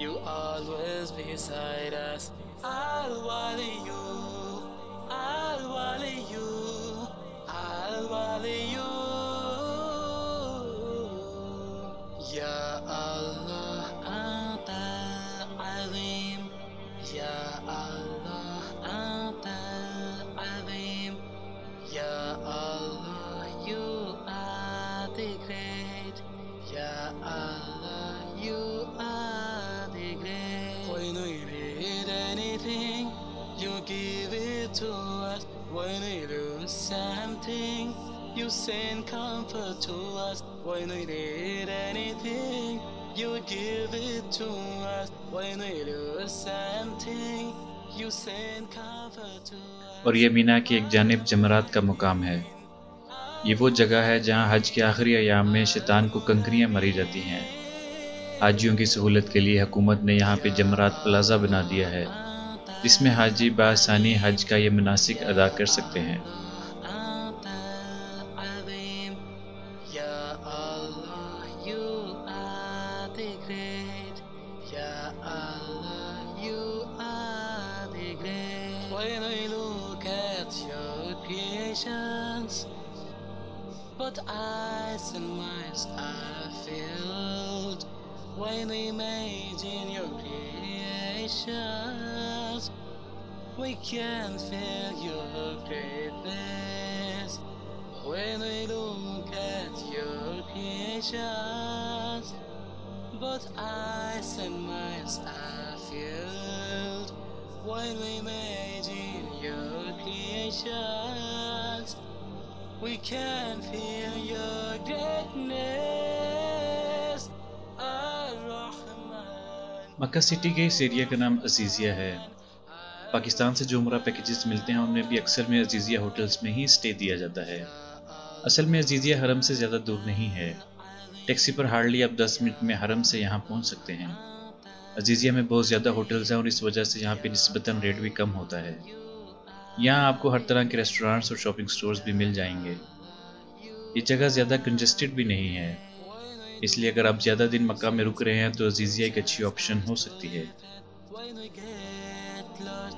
You always beside us. I'll wali you, I'll wali you, I'll wali you. Ya Allah, Anta Azim. Ya Allah, Anta Azim. Ya Allah, you are the great. Ya Allah, you are. When we need anything, you give it to us. When we lose something, you send comfort to us. When we need anything, you give it to us. When we lose something, you send comfort to us. اور یہ مینا کی ایک جانب جمرات کا مقام ہے۔ یہ وہ جگہ ہے جہاں حج کے آخری ایام میں شیطان کو کنکریاں ماری جاتی ہیں۔ حاجیوں کی سہولت کے لیے حکومت نے یہاں پہ جمرات پلازا بنا دیا ہے، جس میں حاجی بآسانی حج کا یہ مناسک ادا کر سکتے ہیں۔ But eyes and minds are filled when we imagine your creations. We can feel your greatness when we look at your creations. But eyes and minds are filled when we imagine your creations. We can feel your greatness, Ar-Rahman. Mecca city کے اس area کا نام عزیزیہ ہے۔ پاکستان سے جو عمرہ packages ملتے ہیں ان میں بھی اکثر میں عزیزیہ ہوٹلز میں ہی اسٹے دیا جاتا ہے۔ اصل میں عزیزیہ حرم سے زیادہ دور نہیں ہے، ٹیکسی پر ہارڈلی آپ 10 منٹ میں حرم سے یہاں پہنچ سکتے ہیں۔ عزیزیہ میں بہت زیادہ ہوٹلز ہیں اور اس وجہ سے یہاں پہ نسبتاً ریٹ بھی کم ہوتا ہے۔ یہاں آپ کو ہر طرح کے ریسٹورانٹس اور شاپنگ سٹورز بھی مل جائیں گے۔ یہ جگہ زیادہ کنجسٹڈ بھی نہیں ہے، اس لیے اگر آپ زیادہ دن مکہ میں رک رہے ہیں تو عزیزیہ ایک اچھی آپشن ہو سکتی ہے۔ When we get lost,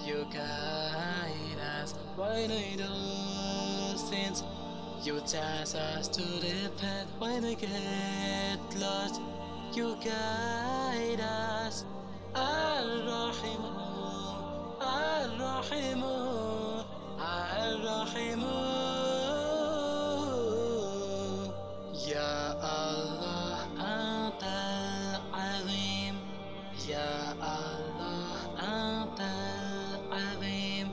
you guide us. When we do sins, you test us to repent. When we get lost, you guide us. Ar-Rahimu, Ar-Rahimu, Ar-Rahimu. Ya Allah, Anta al-Azim. Ya Allah, Anta al-Azim.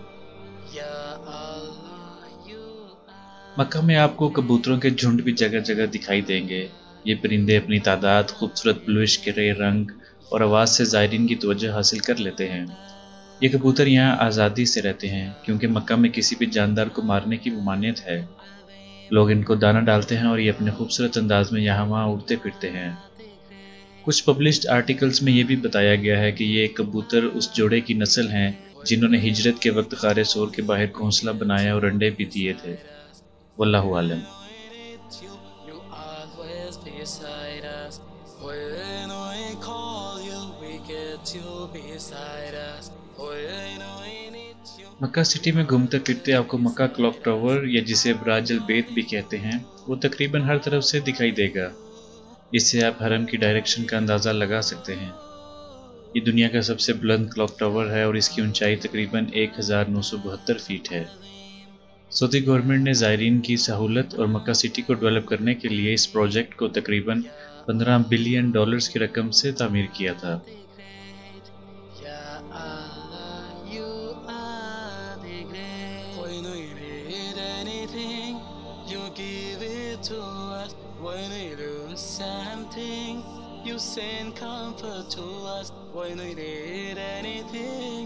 Ya Allah, you are. مکہ میں آپ کو کبوتروں کے جھنڈ بھی جگہ جگہ دکھائی دیں گے۔ یہ پرندے اپنی تعداد، خوبصورت بلوش گرے رنگ اور آواز سے زائرین کی توجہ حاصل کر لیتے ہیں۔ یہ کبوتر یہاں آزادی سے رہتے ہیں کیونکہ مکہ میں کسی بھی جاندار کو مارنے کی ممانعت ہے۔ لوگ ان کو دانہ ڈالتے ہیں اور یہ اپنے خوبصورت انداز میں یہاں وہاں اڑتے پھرتے ہیں۔ کچھ پبلشڈ آرٹیکلز میں یہ بھی بتایا گیا ہے کہ یہ کبوتر اس جوڑے کی نسل ہیں جنہوں نے ہجرت کے وقت غار ثور کے باہر گھونسلہ بنایا اور انڈے بھی دیے تھے۔ واللہ عالم۔ You always beside us. When we call you, we get you beside us. When we need you. Mecca city میں گھومتے پھرتے آپ کو مکہ کلاک ٹاور یا جسے براج البیت بھی کہتے ہیں وہ تقریباً ہر طرف سے دکھائی دے گا۔ اس سے آپ حرم کی ڈائریکشن کا اندازہ لگا سکتے ہیں۔ یہ دنیا کا سب سے بلند کلاک ٹاور ہے اور اس کی اونچائی تقریباً 1972 فیٹ ہے۔ سعودی گورنمنٹ نے زائرین کی سہولت اور مکہ سٹی کو ڈیولپ کرنے کے لیے اس پروجیکٹ کو تقریباً $15 بلین کی رقم سے تعمیر کیا تھا۔ Ya Allah, you are the great. When we need anything, you give it to us. When we lose something, you send comfort to us. When we need anything,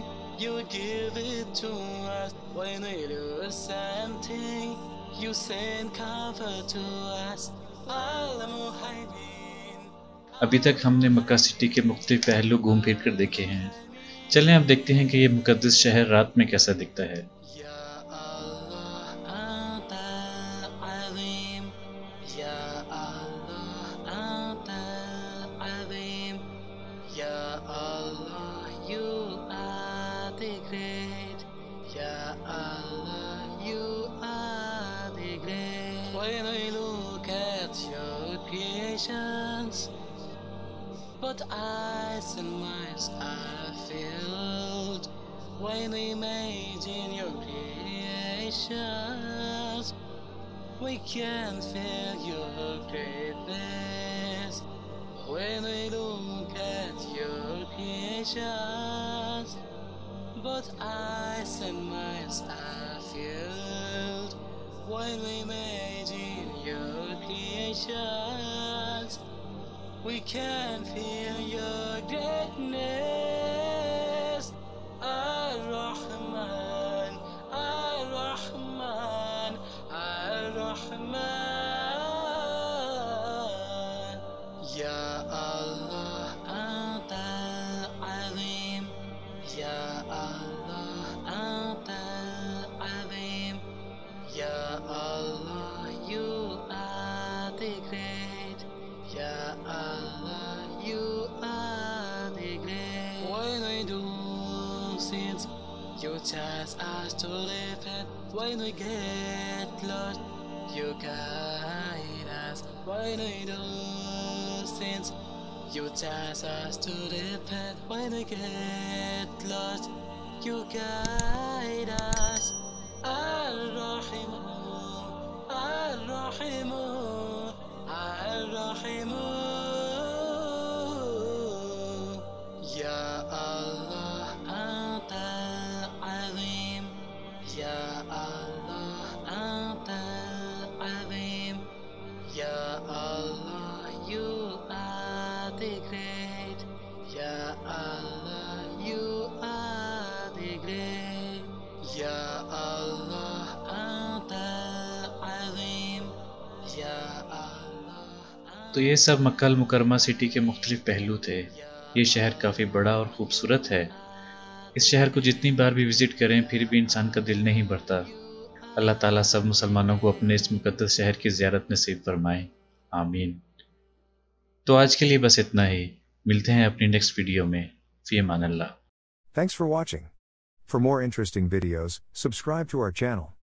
you give it to us. When we lose something, you send comfort to us. Al-Muhaydin. ابھی تک ہم نے مکہ city کے مختلف پہلو گھوم پھر کر دیکھے ہیں، چلیں اب دیکھتے ہیں کہ یہ مقدس شہر رات میں کیسا دکھتا ہے۔ Ya Allah, Anta al-Azim. Ya Allah, Anta al-Azim. Ya Allah, you are the great. Ya Allah, you are the great. When we look at your creations, but eyes and minds are filled when we imagine your creations. We can feel your greatness when we look at your creations. But eyes and minds are filled when we imagine your creations. We can feel your greatness, Ar-Rahman, الرحمن يا الله أنت العظيم يا الله أنت العظيم يا الله you are the great يا الله you are the great when we do sins you chase us to repent when we get lost you guide us when we do sins you chase us to repent when we get lost you guide us الرحيم الرحيم الرحيم يا الله أنت العظيم يا الله أنت العظيم يا الله you are the great يا الله you are the great يا الله أنت العظيم يا الله تو یہ سب مکہ المکرمہ سٹی کے مختلف پہلو تھے۔ یہ شہر کافی بڑا اور خوبصورت ہے۔ اس شہر کو جتنی بار بھی وزٹ کریں پھر بھی انسان کا دل نہیں بھرتا۔ اللہ تعالیٰ سب مسلمانوں کو اپنے اس مقدس شہر کی زیارت نصیب فرمائے، آمین۔ تو آج کے لیے بس اتنا ہی، ملتے ہیں اپنی نیکسٹ ویڈیو میں۔ فی Aman Ullah. Thanks for watching. For more interesting videos, subscribe to our channel.